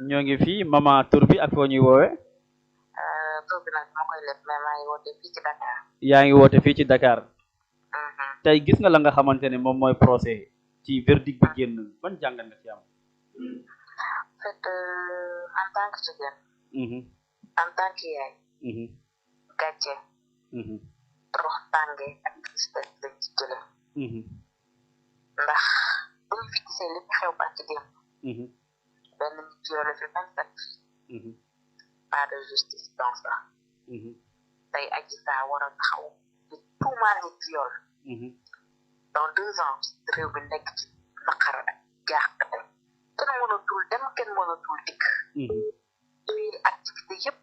ñoo ngi fii mama tur bi ak foo ñuy woowe tur bi nag ma koy leb mais maa ngi woote fii ci Dakar. yaa ngi woote fii ci Dakar tey gis nga la nga xamante ne moom mooy procès ci verdict bi génn ban jàngat nga ci am. En fait en tant que jigéen. en tant que yaay. gàcce. torox tànge ak tristesse lañ ci jële. ndax bu ñu fi gisee lépp xew barki démb. benn nit violé fi 27 filles. pas de justice dans ça. tey Adji Sarr war a taxaw di tuumaal nit viol. dans 2 ans réew bi nekk ci naqar ak jaaxle kenn mënatul dem kenn mënatul dikk. lii activité yëpp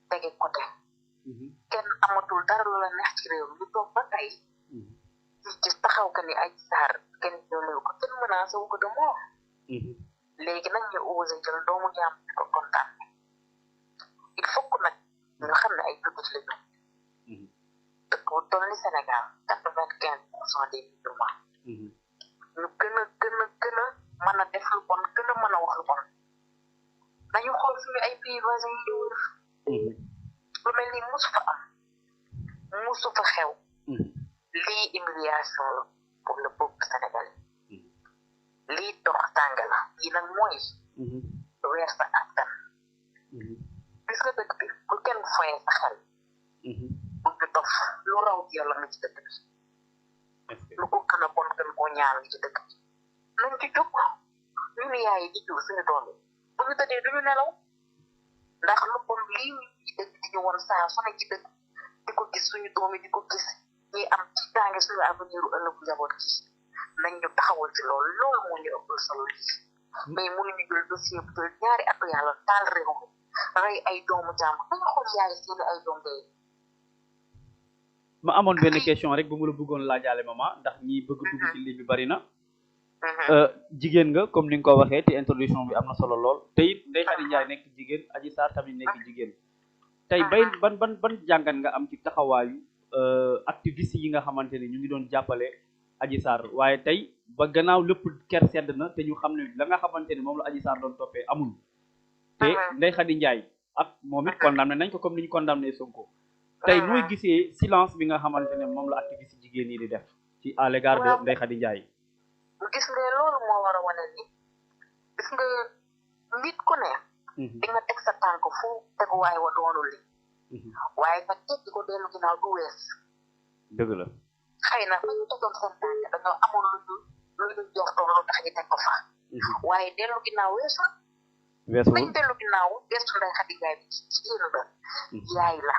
tege côté. kenn amatul dara lu la neex ci réew mi ñu toog ba tey. ci taxaw que ni Adji Sarr kenn joolewu ko kenn menacé wu ko de mort. léegi nag ñu osé jël doomu jaam di ko kontaan. il faut que nag nga xam ne ay jullit lañu. dëkk bu toll ni Sénégal 95% des musulmans. ñu gën a mën a def lu bon gën a mën a wax lu bon. nañu xool suñu ay pays voisins yi wër. lu mel ni musu fa am musu fa xew. lii humiliation la pour le peuple sénégalais. lii dox tàng la yi nag mooy. weer sa askan. gis nga dëkk bi bu kenn foyee sa xel. bu ñu dof lu raw ci yàlla mi ci dëkk bi. lu ko gën a bon gën koo ñaan ci dëkk bi. nañ ci jóg ñun yaay yi di jiw suñu doom yi bu ñu tëddee duñu nelaw ndax lu bon lii ñu ci dëkk di ñu woon saa su ne ci dëkk di ko gis suñu doom yi di ko gis ñuy am ci tànge suñu avenir u ëllëgu njaboot gi nañ ñu taxawal ci loolu moo ñu ëppal solo lii mais mënuñu jël dossier bu jël ñaari atu yàlla taal réew mi rey ay doomu jàmm nañu xool yaay seeni ay doom dee. ma amoon benn question rek bu mu la bëggoon laajaale mama ndax ñi bëgg dugg ci lii bi bari na. jigéen nga comme ni nga ko waxee te introduction bi am na solo lool te it Ndeye Khady Ndiaye nekk jigéen Adji Sarr tamit nekk jigéen tey ban jàngat nga am ci taxawaayu activiste yi nga xamante ne ñu ngi doon jàppale Adji Sarr waaye tey ba gannaaw lépp ker sedd na te ñu xam ne la nga xamante ne moom la Adji Sarr doon toppee amul te Ndeye Khady Ndiaye ak moom it condamné nañ ko comme ni ñu condamné Sonko tey nooy gisee silence bi nga xamante ne moom la activiste jigéen yi di def ci à l'égard de Ndeye Khady Ndiaye. gis nga loolu moo war a wane ni gis nga nit ku ne. di nga teg sa tànk fu teguwaay wa doonul li. waaye nag teggi ko dellu ginnaaw du wees. dëgg la. xëy na fa ñu tegoon seen tànk dañoo amoon lu ñu jortoon lu tax ñu teg ko fa. waaye dellu ginnaaw weesul. nañ dellu ginnaaw gestu Ndeye Khady Ndiaye bi jigéen la. yaay la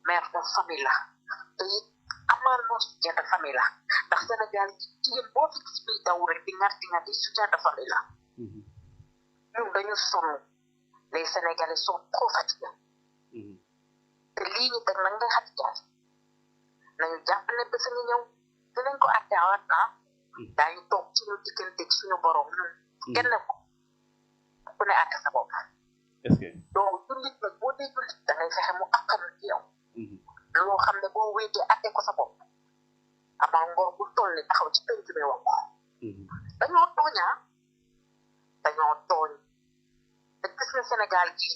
mère de famille la te it amaan no soutien de famille la ndax Sénégal jigéen boo fi gis biy daw rek di ngati soutien de famille la. ñun dañu sonn les Sénégalais sont trop fatigués. te lii ñu teg nag Ndeye Khady Ndiaye nañu jàpp ne bés ñu ñëw dinañ ko àtteewaat daañu toog suñu diggante suñu borom ñun kenn ko ku ne àtte sa bopp. est-ce que donc jullit nag boo dee jullit da ngay fexe mu àqal ci yow. loo xam ne boo wéetee àtte ko sa bopp amaa ngor bu toll ni taxaw ci penc bi wax ko. dañoo tooñaa dañoo tooñ te gis nga Sénégal gi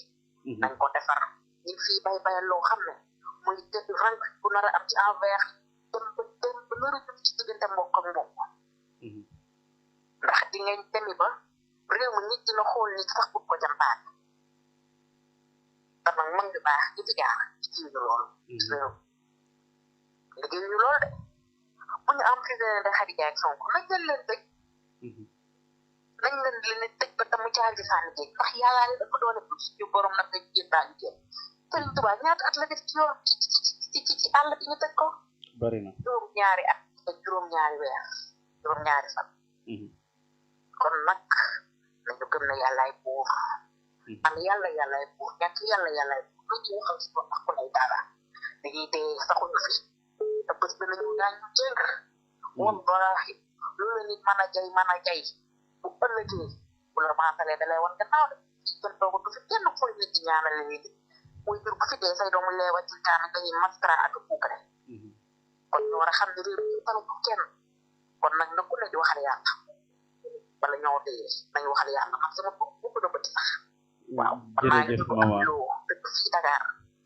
nañ ko defar ñu fii bay loo xam ne muy tëdd rank bu nar a am ci envers dem ba nar a jëm ci diggante mbokk ak mbokk ndax di ngeen demi ba réew mi nit dina xool nit sax bu ko jàmbaat te nag mën nga baax ñi fi jaar liggéeyuñu loolu réew liggéeyuñu loolu de bu ñu emprisonné Ndeye Khady Ndiaye ak Sonko nañ leen tëj nañ leen tëj ba tamu caal ji sànni géej ndax yàlla leen dafa doone pour suñu borom nag dañ jéem baañu jéem Sëriñ Tuubaa ñaata at la def ci yoon ci àll bi ñu tëj ko bari na juróom-ñaari at ak juróom-ñaari weer juróom-ñaari fan kon nag nañu gëm ne yàllaay buur man yàllaay buur ñàkk yàllaay buur lu ñu waxal si wax ko lay dara dañuy dee saxuñu fi te bés bi nañu daañu jël woon baraaxi loolu nit mën a jay bu ëllëgee bu la maatalee da lay wan gannaaw de kenn toogu du fi kenn koy nit di ñaanale nit muy jur bu fi dee say doomu leewa ci taana dañuy mastra ak puukare kon ñu war a xam ne réew mi tamit bu kenn kon nag na ku ne di waxal yàlla bala ñoo dee nañu waxal yàlla man sama bopp bu ko dëbbati sax waaw man maa ngi jërëjëf tudd maman Abdou dëkk fii Dakar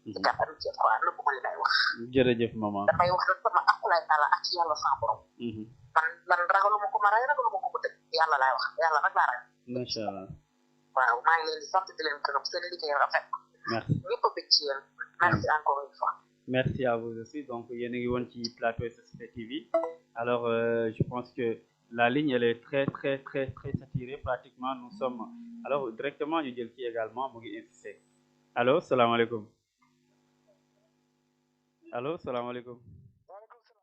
ci Cap Amitié 3 nëbb ma li may wax jërëjëf maman damay wax rek sama akulaay taala ak ci yàlla sama borom man ragaluma ko ma rey ragaluma ko dëgg yàlla laay wax yàlla rek laa rey macha allah waaw maa ngi leen di sant di leen gërëm seen liggéey rafet merci ñëpp a bëgg ci yéen merci encore une fois merci à vous aussi donc yéen a ngi woon ci plateau SSP TV alors je pense que la ligne elle est très saturée pratiquement nous sommes alors directement ñu jël ci également mu ngi insisté allo salaamaaleykum allo salaamaaleykum